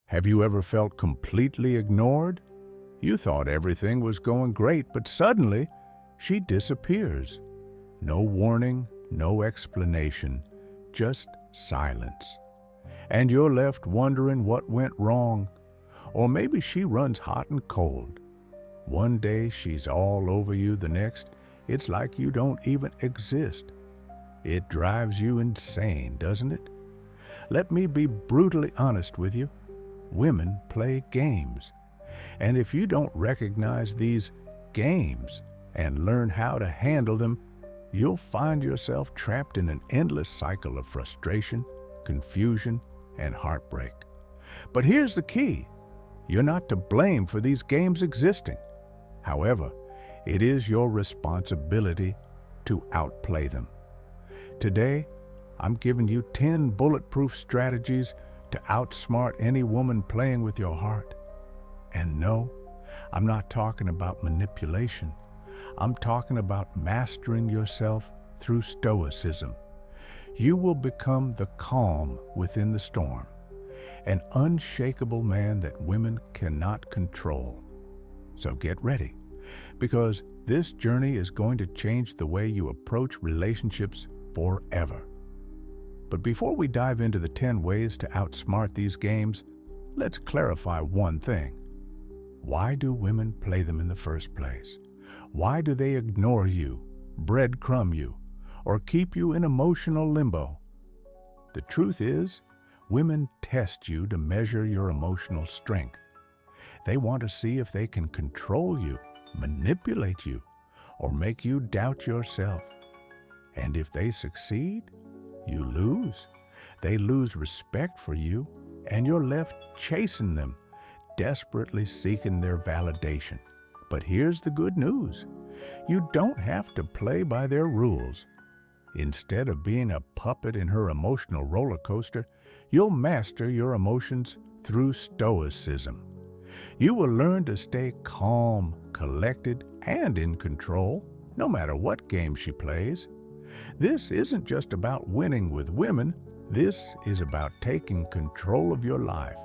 Have you ever felt completely ignored? You thought everything was going great, but suddenly she disappears. No warning, no explanation, just silence. And you're left wondering what went wrong. Or maybe she runs hot and cold. One day she's all over you, the next, it's like you don't even exist. It drives you insane, doesn't it? Let me be brutally honest with you. Women play games. And if you don't recognize these games and learn how to handle them, you'll find yourself trapped in an endless cycle of frustration, confusion, and heartbreak. But here's the key. You're not to blame for these games existing. However, it is your responsibility to outplay them. Today, I'm giving you 10 bulletproof strategies to outsmart any woman playing with your heart. And no, I'm not talking about manipulation. I'm talking about mastering yourself through Stoicism. You will become the calm within the storm, an unshakable man that women cannot control. So get ready, because this journey is going to change the way you approach relationships forever. But before we dive into the 10 ways to outsmart these games, let's clarify one thing. Why do women play them in the first place? Why do they ignore you, breadcrumb you, or keep you in emotional limbo? The truth is, women test you to measure your emotional strength. They want to see if they can control you, manipulate you, or make you doubt yourself. And if they succeed, you lose. They lose respect for you, and you're left chasing them, desperately seeking their validation. But here's the good news. You don't have to play by their rules. Instead of being a puppet in her emotional roller coaster, you'll master your emotions through Stoicism. You will learn to stay calm, collected, and in control, no matter what game she plays. This isn't just about winning with women. This is about taking control of your life.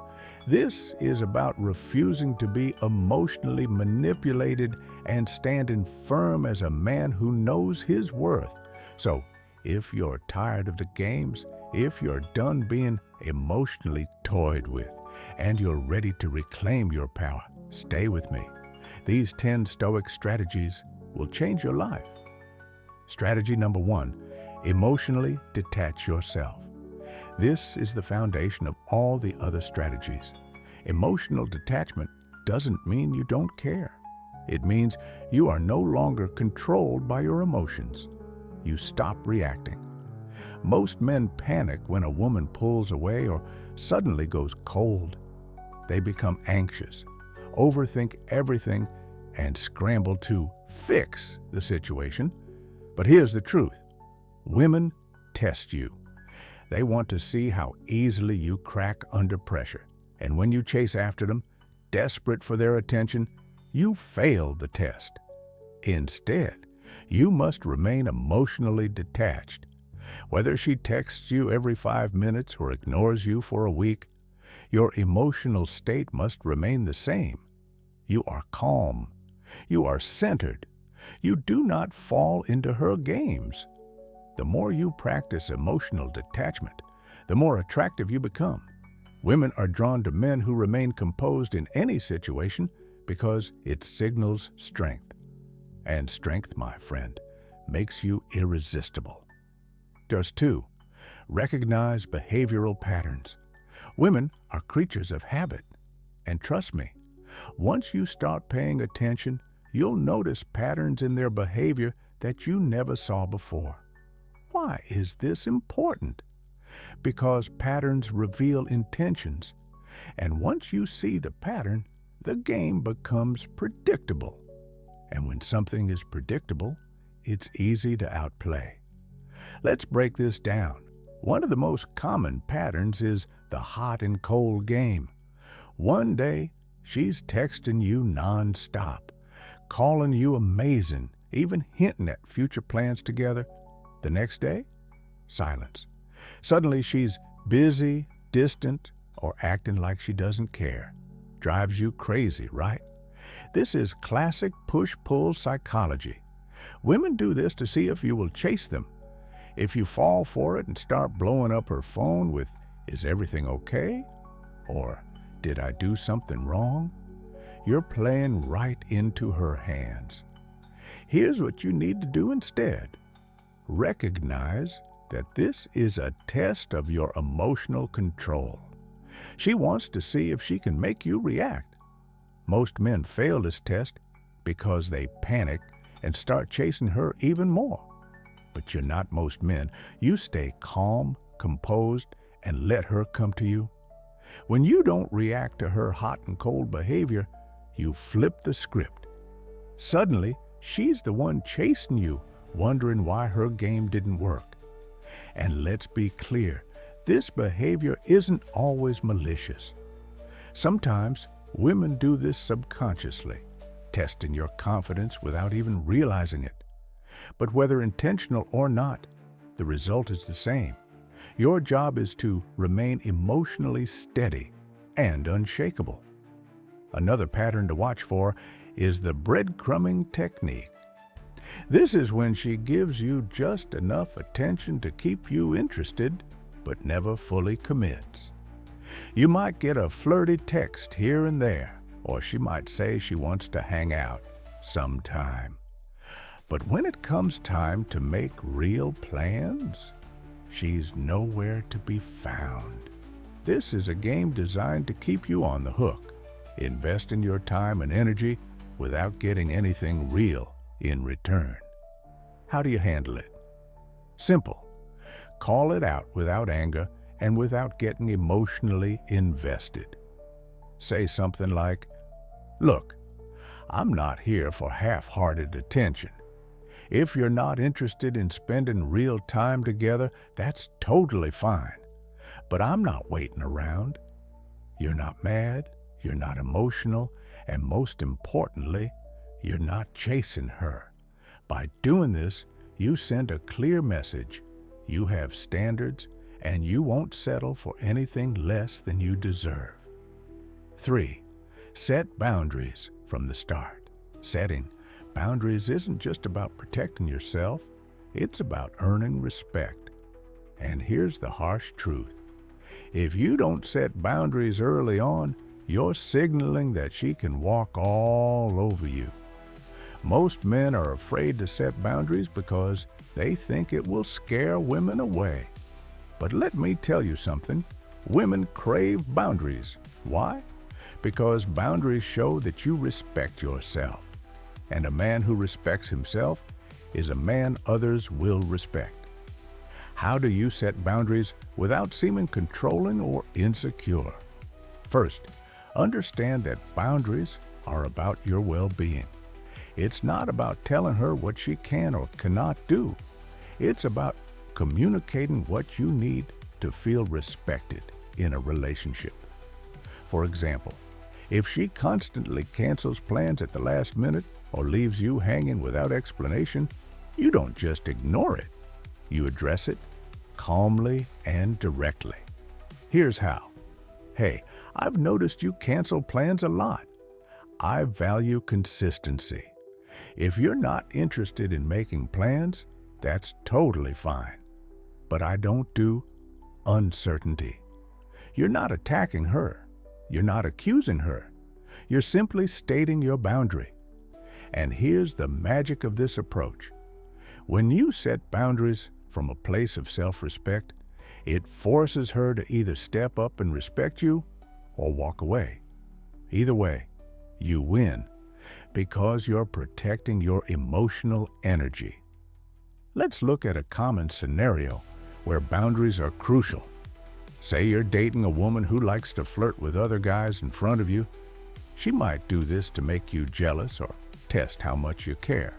This is about refusing to be emotionally manipulated and standing firm as a man who knows his worth. So, if you're tired of the games, if you're done being emotionally toyed with, and you're ready to reclaim your power, stay with me. These 10 Stoic strategies will change your life. Strategy number 1, emotionally detach yourself. This is the foundation of all the other strategies. Emotional detachment doesn't mean you don't care. It means you are no longer controlled by your emotions. You stop reacting. Most men panic when a woman pulls away or suddenly goes cold. They become anxious, overthink everything, and scramble to fix the situation. But here's the truth. Women test you. They want to see how easily you crack under pressure. And when you chase after them, desperate for their attention, you fail the test. Instead, you must remain emotionally detached. Whether she texts you every 5 minutes or ignores you for a week, your emotional state must remain the same. You are calm. You are centered. You do not fall into her games. The more you practice emotional detachment, the more attractive you become. Women are drawn to men who remain composed in any situation because it signals strength. And strength, my friend, makes you irresistible. Just 2, recognize behavioral patterns. Women are creatures of habit. And trust me, once you start paying attention, you'll notice patterns in their behavior that you never saw before. Why is this important? Because patterns reveal intentions, and once you see the pattern, the game becomes predictable. And when something is predictable, it's easy to outplay. Let's break this down. One of the most common patterns is the hot and cold game. One day, she's texting you nonstop, calling you amazing, even hinting at future plans together. The next day, silence. Suddenly she's busy, distant, or acting like she doesn't care. Drives you crazy, right? This is classic push-pull psychology. Women do this to see if you will chase them. If you fall for it and start blowing up her phone with, "Is everything okay?" or "Did I do something wrong?" you're playing right into her hands. Here's what you need to do instead. Recognize that this is a test of your emotional control. She wants to see if she can make you react. Most men fail this test because they panic and start chasing her even more. But you're not most men. You stay calm, composed, and let her come to you. When you don't react to her hot and cold behavior, you flip the script. Suddenly, she's the one chasing you, wondering why her game didn't work. And let's be clear, this behavior isn't always malicious. Sometimes women do this subconsciously, testing your confidence without even realizing it. But whether intentional or not, the result is the same. Your job is to remain emotionally steady and unshakable. Another pattern to watch for is the breadcrumbing technique. This is when she gives you just enough attention to keep you interested, but never fully commits. You might get a flirty text here and there, or she might say she wants to hang out sometime. But when it comes time to make real plans, she's nowhere to be found. This is a game designed to keep you on the hook, investing your time and energy without getting anything real in return. How do you handle it? Simple. Call it out without anger and without getting emotionally invested. Say something like, "Look, I'm not here for half-hearted attention. If you're not interested in spending real time together, that's totally fine. But I'm not waiting around. You're not mad, you're not emotional, and most importantly, you're not chasing her. By doing this, you send a clear message. You have standards, and you won't settle for anything less than you deserve." 3. Set boundaries from the start. Setting boundaries isn't just about protecting yourself, it's about earning respect. And here's the harsh truth. If you don't set boundaries early on, you're signaling that she can walk all over you. Most men are afraid to set boundaries because they think it will scare women away. But let me tell you something, women crave boundaries. Why? Because boundaries show that you respect yourself. And a man who respects himself is a man others will respect. How do you set boundaries without seeming controlling or insecure? First, understand that boundaries are about your well-being. It's not about telling her what she can or cannot do. It's about communicating what you need to feel respected in a relationship. For example, if she constantly cancels plans at the last minute or leaves you hanging without explanation, you don't just ignore it. You address it calmly and directly. Here's how. "Hey, I've noticed you cancel plans a lot. I value consistency. If you're not interested in making plans, that's totally fine. But I don't do uncertainty." You're not attacking her. You're not accusing her. You're simply stating your boundary. And here's the magic of this approach. When you set boundaries from a place of self-respect, it forces her to either step up and respect you or walk away. Either way, you win because you're protecting your emotional energy. Let's look at a common scenario where boundaries are crucial. Say you're dating a woman who likes to flirt with other guys in front of you. She might do this to make you jealous or test how much you care.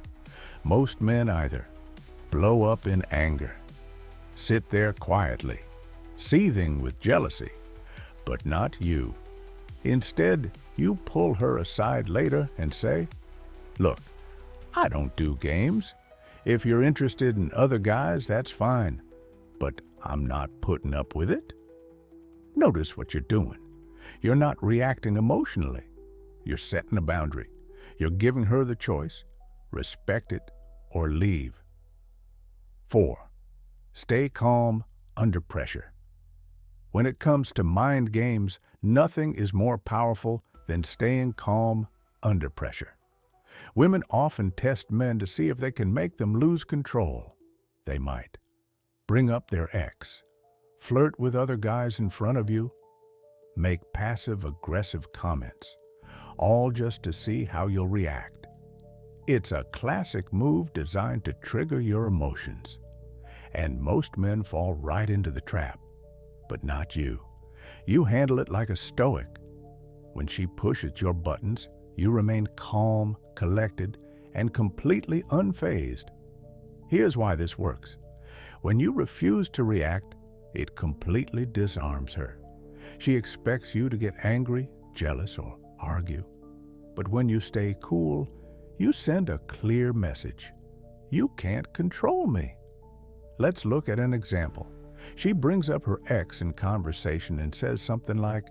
Most men either blow up in anger, sit there quietly, seething with jealousy, but not you. Instead, you pull her aside later and say, "Look, I don't do games. If you're interested in other guys, that's fine, but I'm not putting up with it." Notice what you're doing. You're not reacting emotionally. You're setting a boundary. You're giving her the choice. Respect it or leave. 4. Stay calm under pressure. When it comes to mind games, nothing is more powerful than staying calm under pressure. Women often test men to see if they can make them lose control. They might bring up their ex, flirt with other guys in front of you, make passive-aggressive comments, all just to see how you'll react. It's a classic move designed to trigger your emotions, and most men fall right into the trap. But not you. You handle it like a Stoic. When she pushes your buttons, you remain calm, collected, and completely unfazed. Here's why this works. When you refuse to react, it completely disarms her. She expects you to get angry, jealous, or argue. But when you stay cool, you send a clear message. You can't control me. Let's look at an example. She brings up her ex in conversation and says something like,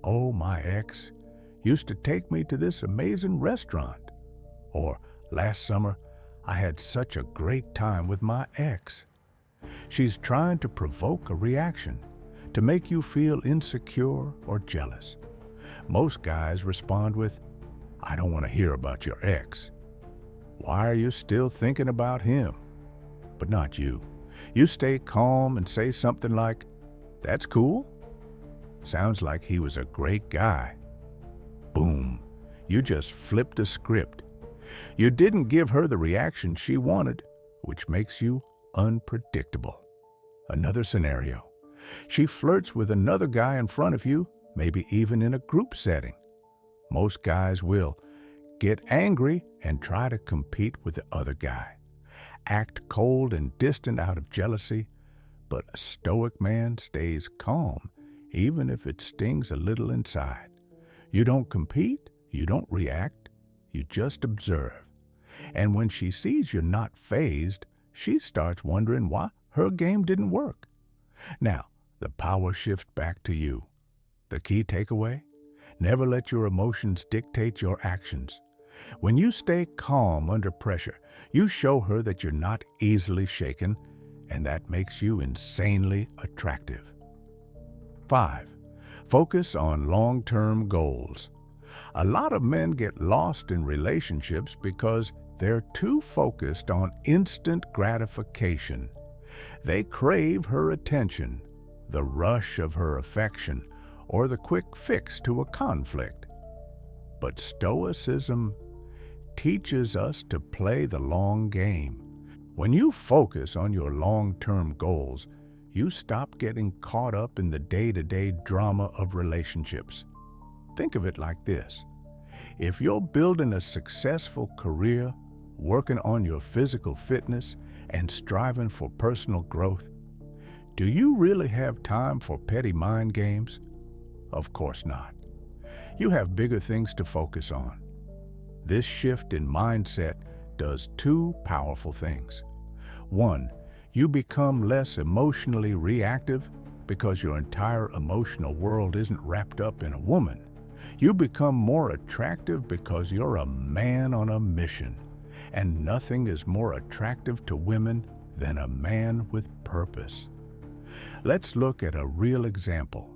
"Oh, my ex used to take me to this amazing restaurant." Or, "Last summer, I had such a great time with my ex." She's trying to provoke a reaction, to make you feel insecure or jealous. Most guys respond with, "I don't want to hear about your ex. Why are you still thinking about him?" But not you. You stay calm and say something like, "That's cool. Sounds like he was a great guy." Boom. You just flipped the script. You didn't give her the reaction she wanted, which makes you unpredictable. Another scenario. She flirts with another guy in front of you, maybe even in a group setting. Most guys will get angry and try to compete with the other guy. Act cold and distant out of jealousy, but a Stoic man stays calm, even if it stings a little inside. You don't compete, you don't react, you just observe. And when she sees you're not fazed, she starts wondering why her game didn't work. Now, the power shifts back to you. The key takeaway? Never let your emotions dictate your actions. When you stay calm under pressure, you show her that you're not easily shaken, and that makes you insanely attractive. 5. Focus on long-term goals. A lot of men get lost in relationships because they're too focused on instant gratification. They crave her attention, the rush of her affection, or the quick fix to a conflict. But Stoicism teaches us to play the long game. When you focus on your long-term goals, you stop getting caught up in the day-to-day drama of relationships. Think of it like this. If you're building a successful career, working on your physical fitness, and striving for personal growth, do you really have time for petty mind games? Of course not. You have bigger things to focus on. This shift in mindset does two powerful things. 1, you become less emotionally reactive because your entire emotional world isn't wrapped up in a woman. You become more attractive because you're a man on a mission. And nothing is more attractive to women than a man with purpose. Let's look at a real example.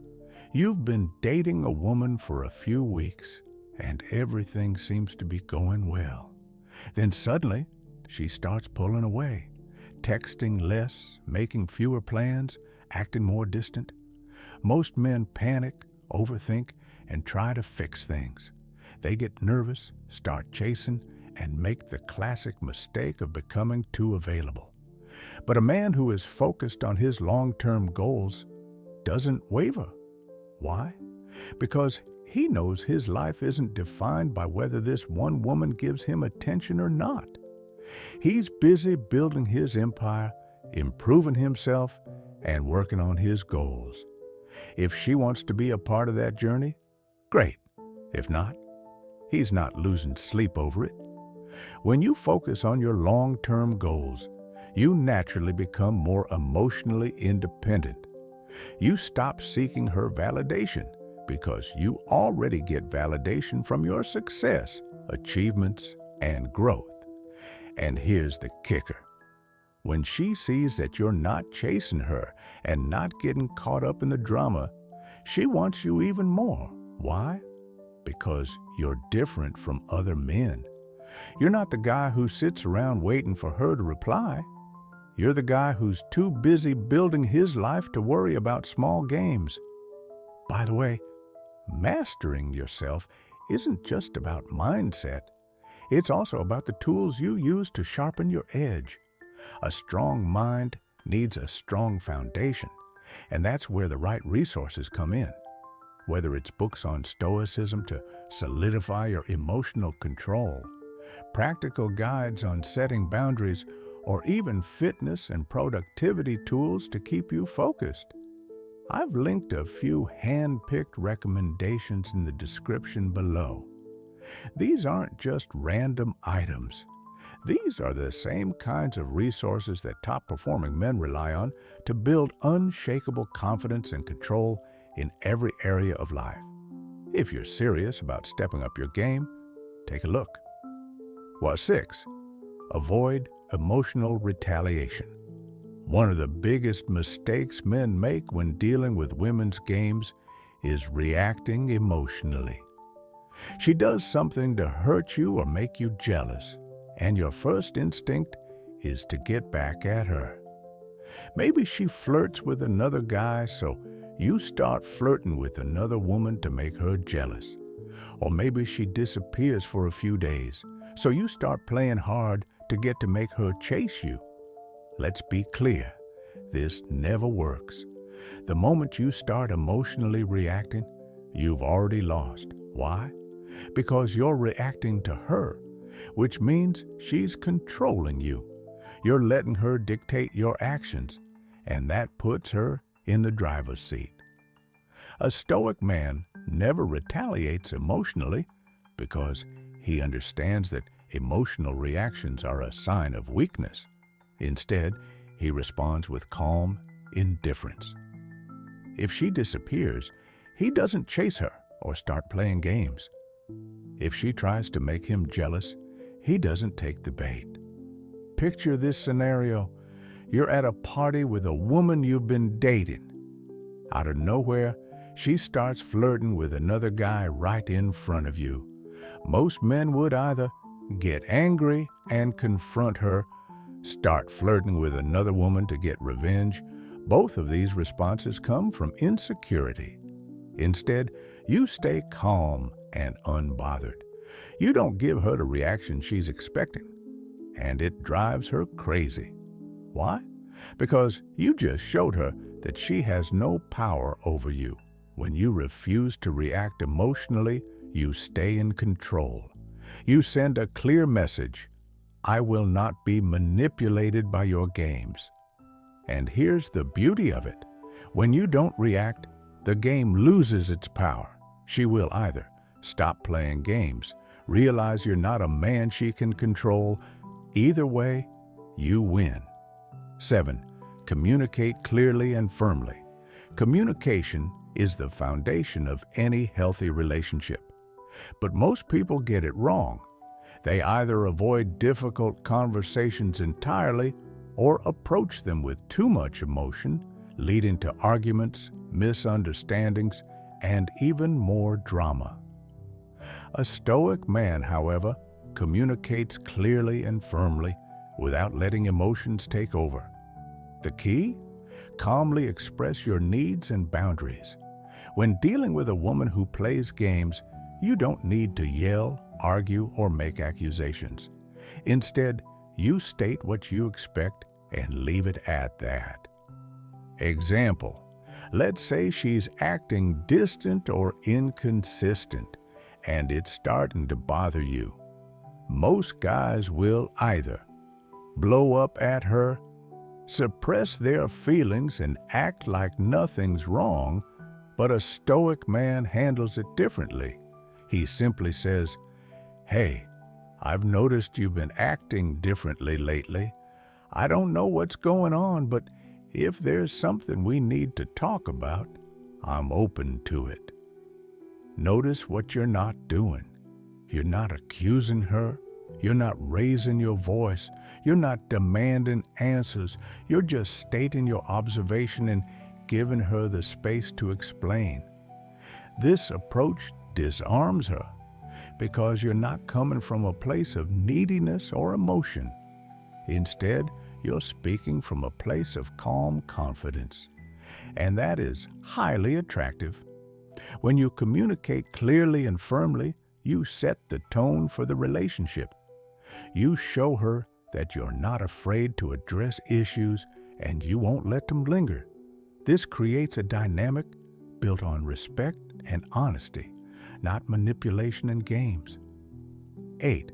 You've been dating a woman for a few weeks, and everything seems to be going well. Then suddenly, she starts pulling away, texting less, making fewer plans, acting more distant. Most men panic, overthink, and try to fix things. They get nervous, start chasing, and make the classic mistake of becoming too available. But a man who is focused on his long-term goals doesn't waver. Why? Because he knows his life isn't defined by whether this one woman gives him attention or not. He's busy building his empire, improving himself, and working on his goals. If she wants to be a part of that journey, great. If not, he's not losing sleep over it. When you focus on your long-term goals, you naturally become more emotionally independent. You stop seeking her validation because you already get validation from your success, achievements, and growth. And here's the kicker. When she sees that you're not chasing her and not getting caught up in the drama, she wants you even more. Why? Because you're different from other men. You're not the guy who sits around waiting for her to reply. You're the guy who's too busy building his life to worry about small games. By the way, mastering yourself isn't just about mindset. It's also about the tools you use to sharpen your edge. A strong mind needs a strong foundation, and that's where the right resources come in. Whether it's books on Stoicism to solidify your emotional control, practical guides on setting boundaries, or even fitness and productivity tools to keep you focused. I've linked a few hand-picked recommendations in the description below. These aren't just random items. These are the same kinds of resources that top-performing men rely on to build unshakable confidence and control in every area of life. If you're serious about stepping up your game, take a look. 6. Avoid emotional retaliation. One of the biggest mistakes men make when dealing with women's games is reacting emotionally. She does something to hurt you or make you jealous, and your first instinct is to get back at her. Maybe she flirts with another guy, so you start flirting with another woman to make her jealous. Or maybe she disappears for a few days, so you start playing hard to make her chase you. Let's be clear, this never works. The moment you start emotionally reacting, you've already lost. Why? Because you're reacting to her, which means she's controlling you. You're letting her dictate your actions, and that puts her in the driver's seat. A Stoic man never retaliates emotionally because he understands that emotional reactions are a sign of weakness. Instead, he responds with calm indifference. If she disappears, he doesn't chase her or start playing games. If she tries to make him jealous, he doesn't take the bait. Picture this scenario. You're at a party with a woman you've been dating. Out of nowhere, she starts flirting with another guy right in front of you. Most men would either get angry and confront her, start flirting with another woman to get revenge. Both of these responses come from insecurity. Instead, you stay calm and unbothered. You don't give her the reaction she's expecting, and it drives her crazy. Why? Because you just showed her that she has no power over you. When you refuse to react emotionally, you stay in control. You send a clear message: I will not be manipulated by your games. And here's the beauty of it. When you don't react, the game loses its power. She will either stop playing games, realize you're not a man she can control. Either way, you win. 7. Communicate clearly and firmly. Communication is the foundation of any healthy relationship. But most people get it wrong. They either avoid difficult conversations entirely or approach them with too much emotion, leading to arguments, misunderstandings, and even more drama. A Stoic man, however, communicates clearly and firmly without letting emotions take over. The key? Calmly express your needs and boundaries. When dealing with a woman who plays games, you don't need to yell, argue, or make accusations. Instead, you state what you expect and leave it at that. Example: let's say she's acting distant or inconsistent, and it's starting to bother you. Most guys will either blow up at her, suppress their feelings, and act like nothing's wrong, but a Stoic man handles it differently. He simply says, "Hey, I've noticed you've been acting differently lately. I don't know what's going on, but If there's something we need to talk about, I'm open to it. Notice what you're not doing. You're not accusing her. You're not raising your voice. You're not demanding answers. You're just stating your observation and giving her the space to explain. This approach disarms her because you're not coming from a place of neediness or emotion. Instead, you're speaking from a place of calm confidence, and that is highly attractive. When you communicate clearly and firmly, you set the tone for the relationship. You show her that you're not afraid to address issues and you won't let them linger. This creates a dynamic built on respect and honesty, not manipulation and games. 8.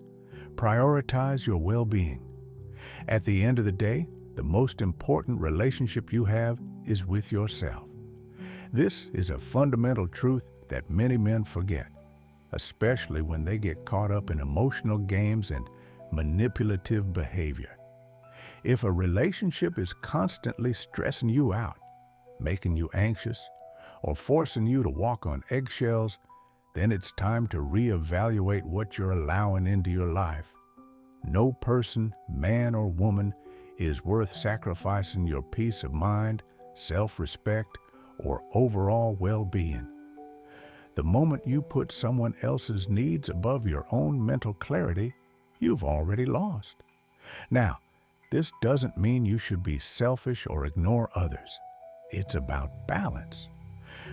Prioritize your well-being. At the end of the day, the most important relationship you have is with yourself. This is a fundamental truth that many men forget, especially when they get caught up in emotional games and manipulative behavior. If a relationship is constantly stressing you out, making you anxious, or forcing you to walk on eggshells, then it's time to reevaluate what you're allowing into your life. No person, man or woman, is worth sacrificing your peace of mind, self-respect, or overall well-being. The moment you put someone else's needs above your own mental clarity, you've already lost. Now, this doesn't mean you should be selfish or ignore others. It's about balance.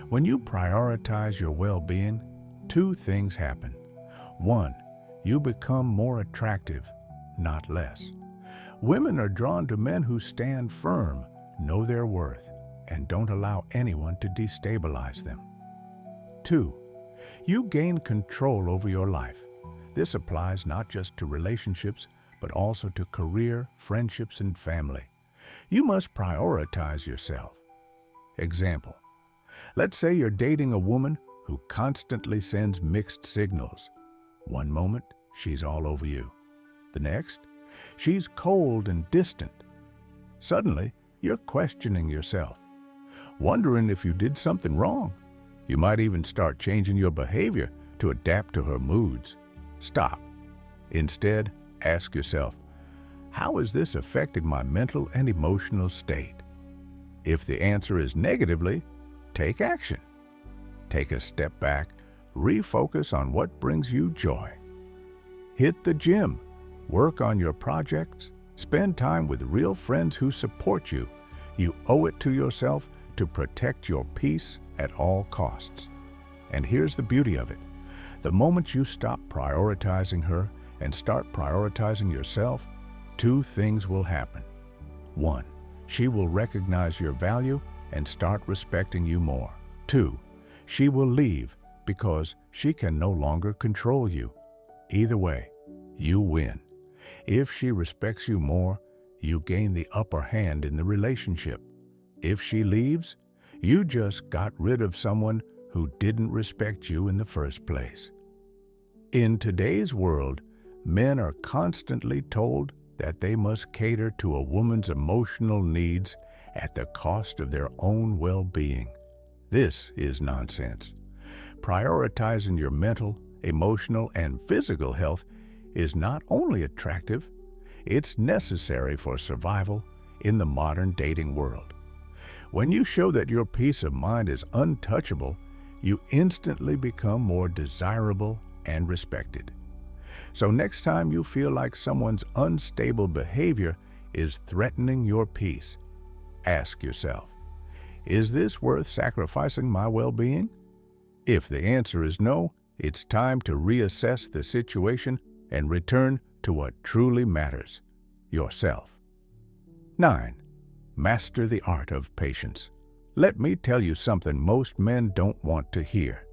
When you prioritize your well-being, two things happen. One, you become more attractive, not less. Women are drawn to men who stand firm, know their worth, and don't allow anyone to destabilize them. 2. You gain control over your life. This applies not just to relationships, but also to career, friendships, and family. You must prioritize yourself. Example: let's say you're dating a woman who constantly sends mixed signals. One moment, she's all over you. The next, she's cold and distant. Suddenly, you're questioning yourself, wondering if you did something wrong. You might even start changing your behavior to adapt to her moods. Stop. Instead, ask yourself, how is this affecting my mental and emotional state? If the answer is negatively, take action. Take a step back, refocus on what brings you joy. Hit the gym, work on your projects, spend time with real friends who support you. You owe it to yourself to protect your peace at all costs. And here's the beauty of it. The moment you stop prioritizing her and start prioritizing yourself, two things will happen. 1, she will recognize your value and start respecting you more. 2, she will leave because she can no longer control you. Either way, you win. If she respects you more, you gain the upper hand in the relationship. If she leaves, you just got rid of someone who didn't respect you in the first place. In today's world, men are constantly told that they must cater to a woman's emotional needs at the cost of their own well-being. This is nonsense. Prioritizing your mental, emotional, and physical health is not only attractive, it's necessary for survival in the modern dating world. When you show that your peace of mind is untouchable, you instantly become more desirable and respected. So next time you feel like someone's unstable behavior is threatening your peace, ask yourself, is this worth sacrificing my well-being? If the answer is no, it's time to reassess the situation and return to what truly matters, yourself. 9. Master the art of patience. Let me tell you something most men don't want to hear.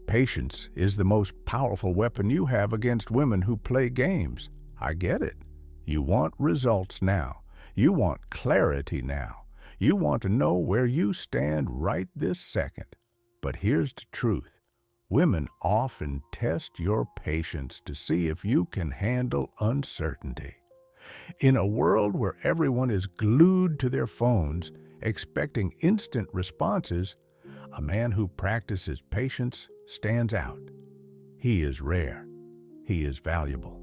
Patience is the most powerful weapon you have against women who play games. I get it. You want results now. You want clarity now. You want to know where you stand right this second. But here's the truth. Women often test your patience to see if you can handle uncertainty. In a world where everyone is glued to their phones, expecting instant responses, a man who practices patience stands out. He is rare. He is valuable.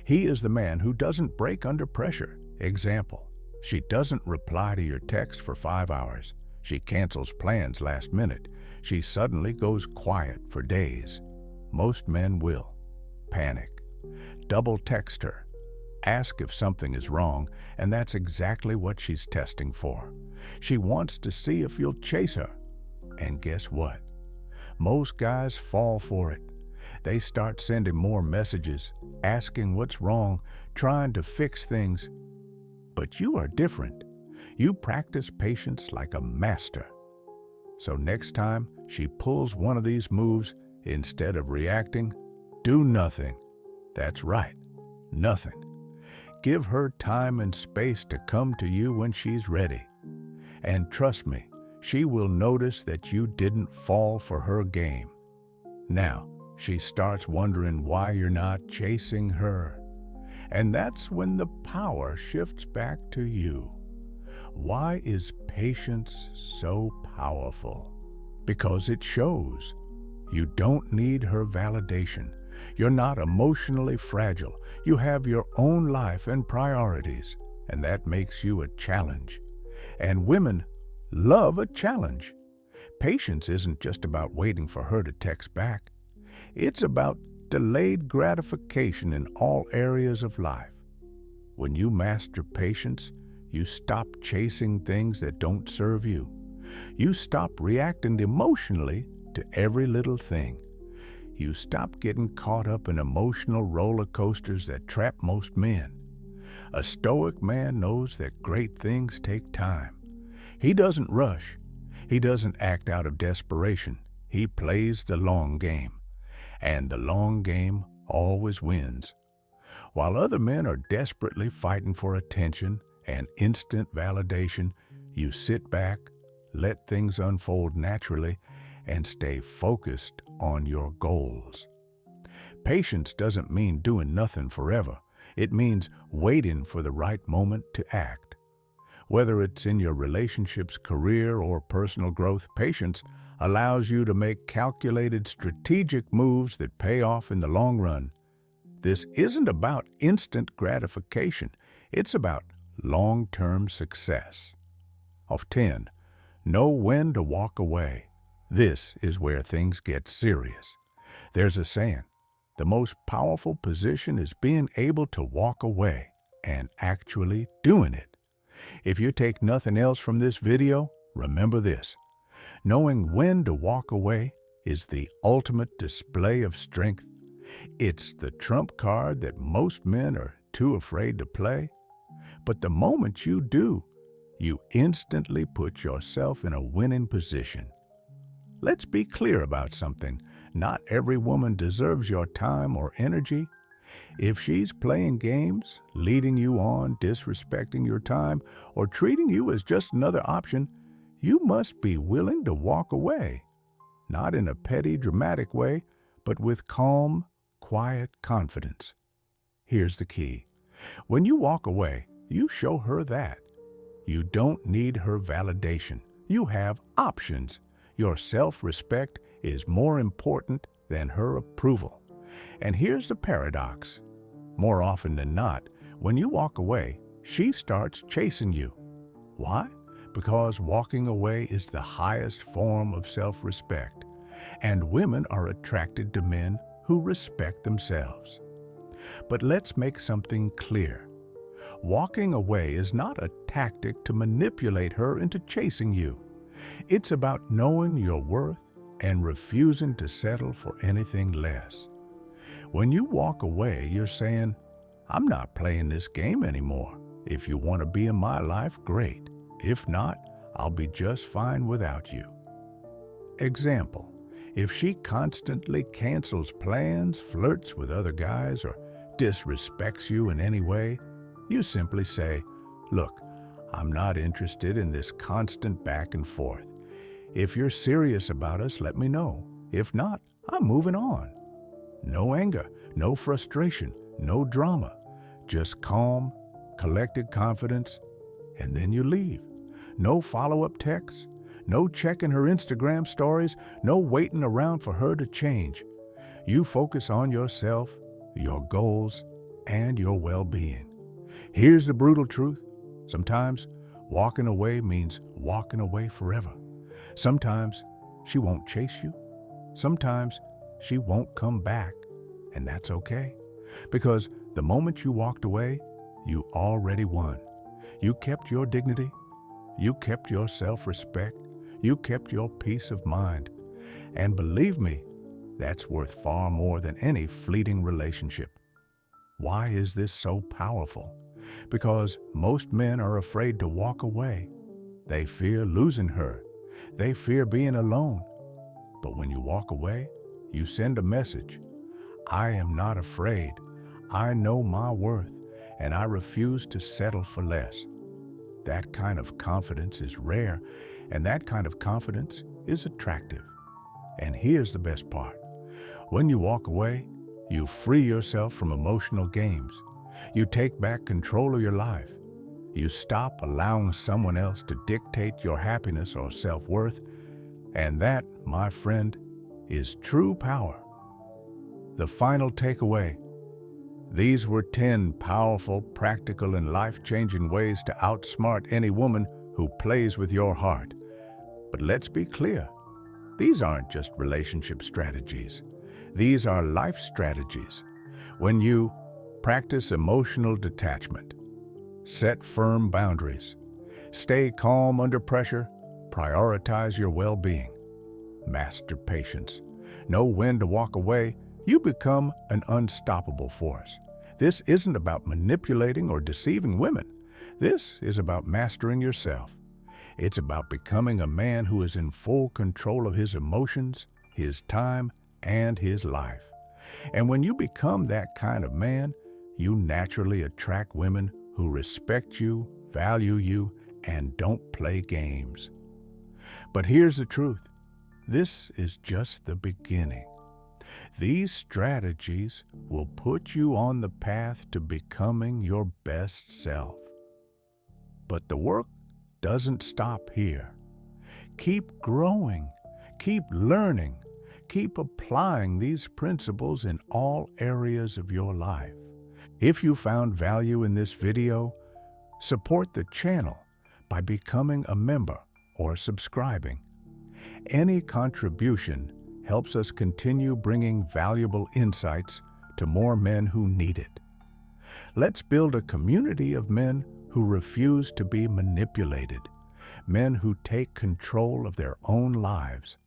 He is the man who doesn't break under pressure. Example, she doesn't reply to your text for 5 hours. She cancels plans last minute. She suddenly goes quiet for days. Most men will panic, double text her, ask if something is wrong, and that's exactly what she's testing for. She wants to see if you'll chase her. And guess what? Most guys fall for it. They start sending more messages, asking what's wrong, trying to fix things. But you are different. You practice patience like a master. So next time she pulls one of these moves, instead of reacting, do nothing. That's right, nothing. Give her time and space to come to you when she's ready. And trust me, she will notice that you didn't fall for her game. Now, she starts wondering why you're not chasing her. And that's when the power shifts back to you. Why is patience so powerful? Because it shows. You don't need her validation. You're not emotionally fragile. You have your own life and priorities, and that makes you a challenge. And women love a challenge. Patience isn't just about waiting for her to text back. It's about delayed gratification in all areas of life. When you master patience, you stop chasing things that don't serve you. You stop reacting emotionally to every little thing. You stop getting caught up in emotional roller coasters that trap most men. A Stoic man knows that great things take time. He doesn't rush. He doesn't act out of desperation. He plays the long game. And the long game always wins. While other men are desperately fighting for attention and instant validation, you sit back, let things unfold naturally, and stay focused on your goals. Patience doesn't mean doing nothing forever. It means waiting for the right moment to act. Whether it's in your relationships, career, or personal growth, patience allows you to make calculated, strategic moves that pay off in the long run. This isn't about instant gratification. It's about long-term success. Of 10, know when to walk away. This is where things get serious. There's a saying, the most powerful position is being able to walk away and actually doing it. If you take nothing else from this video, remember this. Knowing when to walk away is the ultimate display of strength. It's the trump card that most men are too afraid to play. But the moment you do, you instantly put yourself in a winning position. Let's be clear about something. Not every woman deserves your time or energy. If she's playing games, leading you on, disrespecting your time, or treating you as just another option, you must be willing to walk away. Not in a petty, dramatic way, but with calm, quiet confidence. Here's the key. When you walk away, you show her that. You don't need her validation. You have options. Your self-respect is more important than her approval. And here's the paradox. More often than not, when you walk away, she starts chasing you. Why? Because walking away is the highest form of self-respect, and women are attracted to men who respect themselves. But let's make something clear. Walking away is not a tactic to manipulate her into chasing you. It's about knowing your worth and refusing to settle for anything less. When you walk away, you're saying, I'm not playing this game anymore. If you want to be in my life, great. If not, I'll be just fine without you. Example, if she constantly cancels plans, flirts with other guys, or disrespects you in any way, you simply say, look, I'm not interested in this constant back and forth. If you're serious about us, let me know. If not, I'm moving on. No anger, no frustration, no drama. Just calm, collected confidence, and then you leave. No follow-up texts, no checking her Instagram stories, no waiting around for her to change. You focus on yourself, your goals, and your well-being. Here's the brutal truth. Sometimes walking away means walking away forever. Sometimes she won't chase you. Sometimes she won't come back, and that's okay. Because the moment you walked away, you already won. You kept your dignity. You kept your self-respect. You kept your peace of mind. And believe me, that's worth far more than any fleeting relationship. Why is this so powerful? Because most men are afraid to walk away. They fear losing her. They fear being alone. But when you walk away, you send a message. I am not afraid. I know my worth, and I refuse to settle for less. That kind of confidence is rare, and that kind of confidence is attractive. And here's the best part. When you walk away, you free yourself from emotional games. You take back control of your life. You stop allowing someone else to dictate your happiness or self-worth. And that, my friend, is true power. The final takeaway. These were 10 powerful, practical, and life-changing ways to outsmart any woman who plays with your heart. But let's be clear. These aren't just relationship strategies. These are life strategies. When you practice emotional detachment, set firm boundaries, stay calm under pressure, prioritize your well-being, master patience, know when to walk away, you become an unstoppable force. This isn't about manipulating or deceiving women. This is about mastering yourself. It's about becoming a man who is in full control of his emotions, his time, and his life. And when you become that kind of man, you naturally attract women who respect you, value you, and don't play games. But here's the truth. This is just the beginning. These strategies will put you on the path to becoming your best self. But the work doesn't stop here. Keep growing, keep learning, keep applying these principles in all areas of your life. If you found value in this video, support the channel by becoming a member or subscribing. Any contribution helps us continue bringing valuable insights to more men who need it. Let's build a community of men who refuse to be manipulated, men who take control of their own lives,